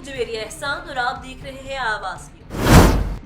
मुझमेरी एहसान और आप देख रहे हैं आवाज की।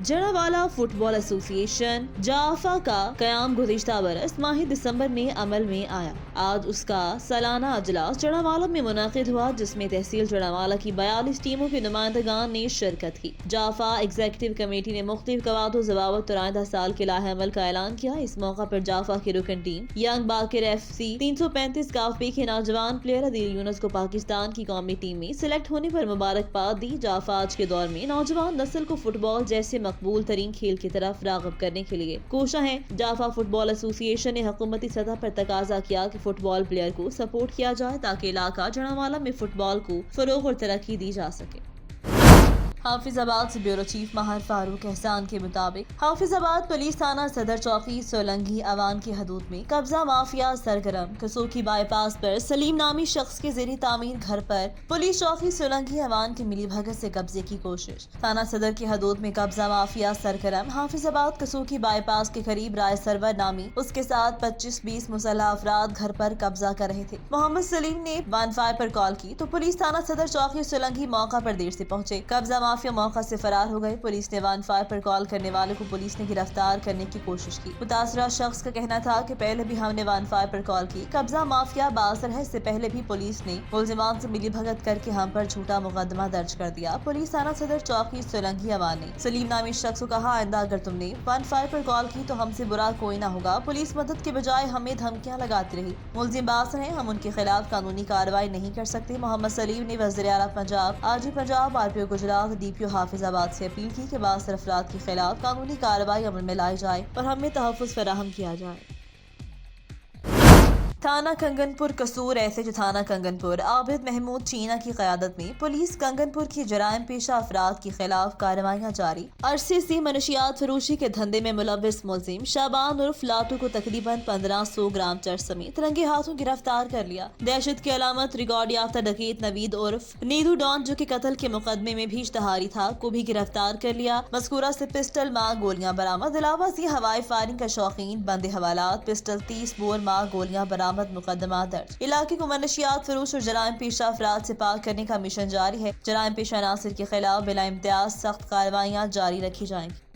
जड़ावाला फुटबॉल एसोसिएशन जाफा का कयाम गुज़िश्ता बरस माह दिसंबर में अमल में आया। आज उसका सालाना अजलास जड़ावाला में मुनाकिद हुआ, जिसमें तहसील जड़ावाला की 42 टीमों के नुमाइंदगान ने शिरकत की। जाफा एग्जीक्यूटिव कमेटी ने मुख्तलिफ कवायद ज़वाबित और आइंदा साल के लाहे अमल का ऐलान किया। इस मौका पर जाफा की रुकन टीम यंग बाकिर FC 335 काफी के नौजवान प्लेयर अदील यूनुस को पाकिस्तान की कौमी टीम में सिलेक्ट होने पर मुबारकबाद दी। जाफा आज के दौर में नौजवान नस्ल को फुटबॉल जैसे मकबूल तरीन खेल की तरफ राग़िब करने के लिए कोशा है। जाफा फुटबॉल एसोसिएशन ने हुकूमती सतह पर तकाजा किया कि फुटबॉल प्लेयर को सपोर्ट किया जाए ताकि इलाका जड़ावाला में फुटबॉल को फरोग और तरक्की दी जा सके। हाफिजाबाद से ब्यूरो चीफ माहिर फारूक एहसान के मुताबिक हाफिजाबाद पुलिस थाना सदर चौकी सोलंगी अवान की हदूद में कब्जा माफिया सरगर्म कसोकी बाईपास पर सलीम नामी शख्स के ज़ेरे तामीर घर पर पुलिस चौकी सोलंगी अवान की मिली भगत से कब्जे की कोशिश। थाना सदर की हदूद में कब्जा माफिया सरगर्म हाफिजाबाद कसोकी बाईपास के करीब राय सरवर नामी उसके साथ 25-20 मुसल्ह अफराद घर पर कब्जा कर रहे थे। मोहम्मद सलीम ने 15 पर कॉल की तो पुलिस थाना सदर चौकी सोलंगी मौका पर देर से पहुंचे। कब्जा माफिया मौका से फरार हो गए। पुलिस ने 15 पर कॉल करने वाले को पुलिस ने गिरफ्तार करने की कोशिश की। मुतासरा शख्स का कहना था कि पहले भी हमने 15 पर कॉल की। कब्जा माफिया बासर है, इससे पहले भी पुलिस ने मुलजिमान से मिली भगत करके हम पर झूठा मुकदमा दर्ज कर दिया। पुलिस थाना सदर चौकी सोलंगी अवान ने सलीम नामी शख्स को कहा, आइंदा अगर तुमने 15 पर कॉल की तो हमसे बुरा कोई ना होगा। पुलिस मदद के बजाय हमें धमकियां लगाती रही। मुलजिम बासर है, हम उनके खिलाफ कानूनी कार्रवाई नहीं कर सकते। मोहम्मद सलीम ने वज़ीर आला पंजाब, आरजी पंजाब, RPO गुजरात, DPO हाफिजाबाद से अपील की कि बासर अफराद के खिलाफ कानूनी कार्रवाई अमल में लाई जाए और हमें तहफ़्फ़ुज़ फराहम किया जाए। थाना कंगनपुर कसूर SHO थाना कंगनपुर आबिद महमूद चीना की क़यादत में पुलिस कंगनपुर की जराइम पेशा अफराद के खिलाफ कार्रवाइयाँ जारी। अरसे से मनशियात फरोशी के धंधे में मुलव्विस मुलजिम शाबान उर्फ लाटू को तकरीबन 1500 ग्राम चरस समेत रंगे हाथों गिरफ्तार कर लिया। दहशत की अलामत रिकॉर्ड याफ्ता डकैत नवीद उर्फ नीदू डॉन, जो कि कत्ल के मुकदमे में भी इश्तहारी था, को भी गिरफ्तार कर लिया। मज़कूरा से पिस्टल माँ गोलियां बरामद। अलावा से हवाई फायरिंग का शौकीन बंदे हवालात पिस्टल 30 बोर माँ गोलियां बरामद। मुकदमा दर्ज। इलाके को मनशियात फरोश और जराइम पेशा अफराद से पाक करने का मिशन जारी है। जराइम पेशा अनासर के खिलाफ बिला इम्तियाज सख्त कार्रवाइयाँ जारी रखी जाएंगी।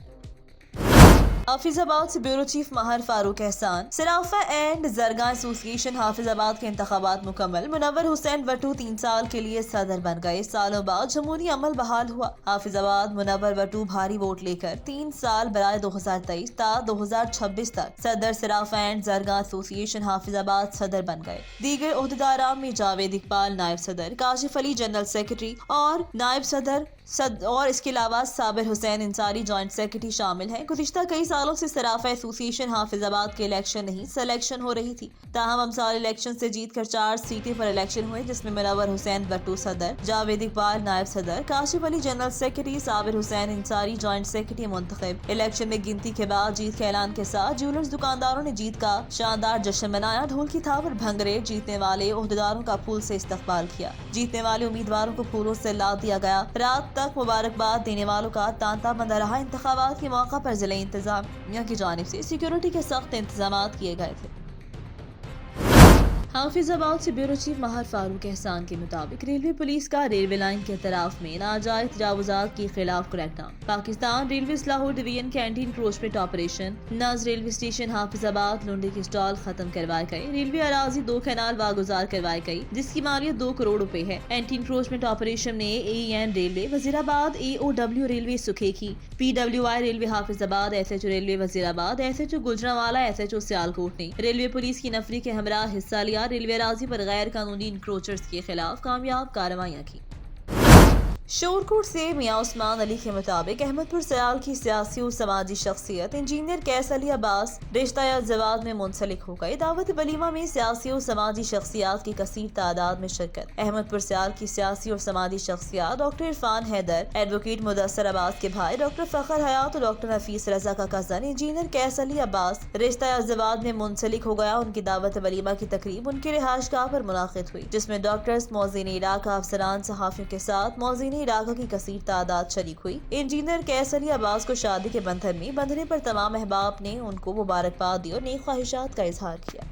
हाफिजाबाद से ब्यूरो चीफ माहिर फारूक एहसान। सराफा एंड जरगा एसोसिएशन हाफिजाबाद के इंतखाबात मुकम्मल। मुनव्वर हुसैन वटू 3 साल के लिए सदर बन गए। सालों बाद जमहूरी अमल बहाल हुआ। हाफिजाबाद मुनव्वर वटू भारी वोट लेकर 3 साल बराए 2023 ता 2026 तक सदर सराफा एंड जरगा एसोसिएशन हाफिजाबाद सदर बन गए। दीगर ओहदेदारान में जावेद इकबाल नायब सदर, काशिफ अली जनरल सेक्रेटरी और नायब सदर और इसके अलावा साबिर हुसैन इंसारी जॉइंट सेक्रेटरी शामिल हैं। गुज़िश्ता कई सालों से सराफा एसोसिएशन हाफिजाबाद के इलेक्शन नहीं सिलेक्शन हो रही थी। ताहम अमसाल इलेक्शन से जीतकर 4 सीटें पर इलेक्शन हुए, जिसमें मुनव्वर हुसैन वटू सदर, जावेद इकबाल नायब सदर, Kashif Ali general secretary, Sabir Hussain इंसारी joint secretary मुंतखब। इलेक्शन में गिनती के बाद जीत के ऐलान के साथ ज्वेलर्स दुकानदारों ने जीत का शानदार जश्न मनाया। ढोल की थाप और भंगरे जीतने वाले ओहदेदारों का फूल से इस्तकबाल किया। जीतने वाले उम्मीदवारों को फूलों से लाद दिया गया। रात तक मुबारकबाद देने वालों का तांता बंधा रहा। इंतखाबात के मौका पर जिले इंतजामिया की जानिब से सिक्योरिटी के सख्त इंतजाम किए गए थे। हाफिजाबाद से ब्यूरो चीफ माहिर फारूक एहसान के मुताबिक रेलवे पुलिस का रेलवे लाइन के अतराफ में नाजायज तजावुजात के खिलाफ crackdown. Pakistan railway Lahore division के एंटी इंक्रोचमेंट ऑपरेशन। नज रेलवे स्टेशन हाफिजाबाद लुंडे की स्टॉल खत्म करवाए गए। रेलवे अराजी 2 कैनाल वागुजार करवाई गई, जिसकी मालियत 2 करोड़ रुपए है। एंटी इंक्रोचमेंट ऑपरेशन में AEN railway Wazirabad, AOW railway Sukheki, PWI railway Hafizabad, SHO railway Wazirabad, SHO Gujranwala, SHO Sialkot ने रेलवे पुलिस की नफरी के हमरा हिस्सा लिया। रेलवे राजी पर गैर कानूनी इंक्रोचर्स के खिलाफ कामयाब कार्रवाइयाँ की। शोरकोट से मियां उस्मान अली के मुताबिक अहमदपुर सयाल की सियासी और समाजी शख्सियत इंजीनियर कैस अली अब्बास रिश्ता या जवाब में मुंसलिक हो गए। दावत वलीमा में सियासी और समाजी शख्सियात की कसीर तादाद में शिरकत। अहमदपुर सयाल की सियासी और समाजी शख्सियात डॉक्टर इरफान हैदर, एडवोकेट मुदस्सर अब्बास के भाई डॉक्टर फखर हयात और डॉक्टर हफीज रजा का कजन इंजीनियर कैस अली अब्बास रिश्ता या जवाब में मुंसलिक हो गया। उनकी दावत वलीमा की तकरीब उनके रिहाइशगाह पर मुनाकिद हुई, जिसमें डॉक्टर्स, मौज़ीन इलाका, अफसरान, सहाफियों के साथ मौज़ीन इलाका की कसीर तादाद शरीक हुई। इंजीनियर कैस अली अब्बास को शादी के बंधन में बंधने पर तमाम अहबाब ने उनको मुबारकबाद दी और नेक ख्वाहिशात का इजहार किया।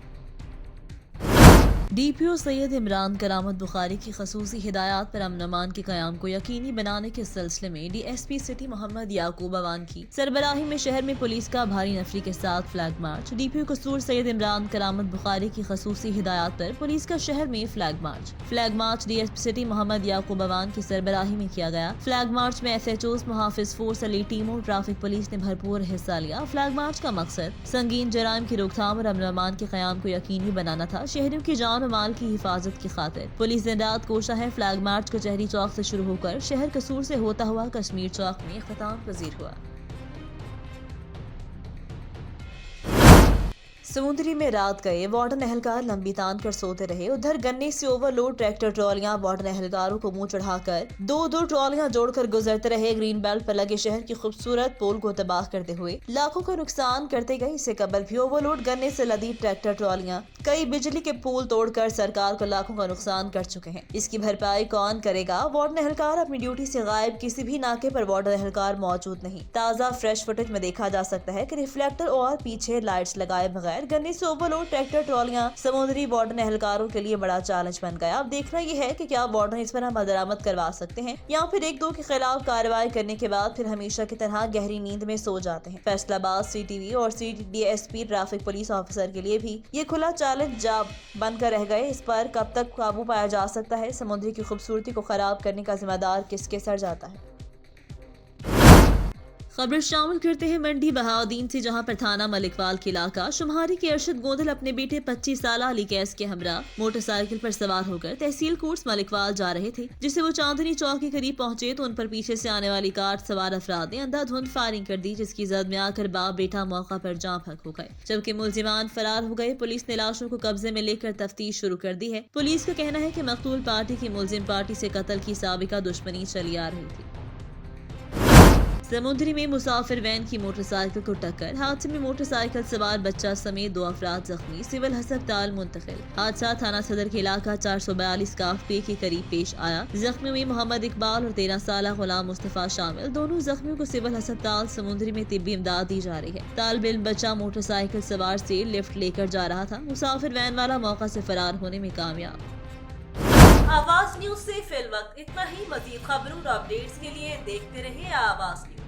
DPO सैयद इमरान करामत बुखारी की खसूसी हिदायत पर अमन अमान के क़याम को यकीनी बनाने के सिलसिले में DSP सिटी मोहम्मद याकूब अवान की सरबराही में शहर में पुलिस का भारी नफरी के साथ फ्लैग मार्च। DPO कसूर सैयद इमरान करामत बुखारी की खसूसी हिदायत पर पुलिस का शहर में flag march DSP city Mohammad Yaqoob Awan की सरबराही में किया गया। फ्लैग मार्च में SHOs, मुहाफिज फोर्स, अली टीमों, ट्रैफिक पुलिस ने भरपूर हिस्सा लिया। फ्लैग मार्च का मकसद संगीन जराइम की रोकथाम और अमन अमान के क़याम को यकीनी बनाना था। शहरियों की जान और माल की हिफाजत की खातिर पुलिस दिन रात कोशा है। फ्लैग मार्च कचहरी चौक से शुरू होकर शहर कसूर से होता हुआ कश्मीर चौक में इख्तिताम पजीर हुआ। समुद्री में रात गए वार्डन एहलकार लंबी तान कर सोते रहे। उधर गन्ने से ओवरलोड ट्रैक्टर ट्रॉलियां वार्डन एहलकारों को मुंह चढ़ाकर दो ट्रॉलियां जोड़कर गुजरते रहे। ग्रीन बेल्ट पर लगे शहर की खूबसूरत पोल को तबाह करते हुए लाखों का नुकसान करते गए। इससे कबल भी ओवरलोड गन्ने से लदी ट्रैक्टर ट्रॉलियां कई बिजली के पोल तोड़कर सरकार को लाखों का नुकसान कर चुके हैं। इसकी भरपाई कौन करेगा? वार्डन एहलकार अपनी ड्यूटी से गायब। किसी भी नाके पर वार्डन एहलकार मौजूद नहीं। ताज़ा फ्रेश फुटेज में देखा जा सकता है कि रिफ्लेक्टर और पीछे लाइट्स लगाए बगैर गन्ने से ओवरलोड ट्रैक्टर ट्रॉलियां समुद्री वार्डन एहलकारों के लिए बड़ा चैलेंज बन गया। अब देखना यह है कि क्या वार्डन इस पर बरामद करवा सकते हैं या फिर एक दो के खिलाफ कार्रवाई करने के बाद फिर हमेशा की तरह गहरी नींद में सो जाते हैं। फैसलाबाद CTV और DSP ट्रैफिक पुलिस ऑफिसर के लिए भी ये खुला चैलेंज बनकर रह गए। इस पर कब तक काबू पाया जा सकता है? समुद्र की खूबसूरती को खराब करने का जिम्मेदार किसके सर जाता है? खबर शामिल करते हैं मंडी बहाउद्दीन से, जहां पर थाना मलिकवाल के इलाका शुमारी के अरशद गोंदल अपने बेटे 25 साल अली कैस के हमरा मोटरसाइकिल पर सवार होकर तहसील कोर्स मलिकवाल जा रहे थे। जिसे वो चांदनी चौक के करीब पहुंचे तो उन पर पीछे से आने वाली कार सवार अफराद ने अंधाधुंध फायरिंग कर दी, जिसकी जद में आकर बाप बेटा मौका पर जाँ फक हो गए, जबकि मुलजिमान फरार हो गए। पुलिस ने लाशों को कब्जे में लेकर तफ्तीश शुरू कर दी है। पुलिस का कहना है कि मकतूल पार्टी की मुलजिम पार्टी से कत्ल की साबिका दुश्मनी चली आ रही थी। समुद्री में मुसाफिर वैन की मोटरसाइकिल को टक्कर। हादसे में मोटरसाइकिल सवार बच्चा समेत 2 अफराद जख्मी, सिविल अस्पताल मुंतकिल। हादसा थाना सदर के इलाका 442 काफे के करीब पेश आया। जख्मी में मोहम्मद इकबाल और 13 साल गुलाम मुस्तफा शामिल। दोनों जख्मियों को सिविल अस्पताल समुद्री में तिब्बी इमदाद दी जा रही है। तालिब इल्म बच्चा मोटरसाइकिल सवार से लिफ्ट लेकर जा रहा था। मुसाफिर वैन वाला मौका से फरार होने में कामयाब। आवाज न्यूज से फिल वक्त इतना ही। मजीद खबरों और अपडेट्स के लिए देखते रहिए आवाज न्यूज।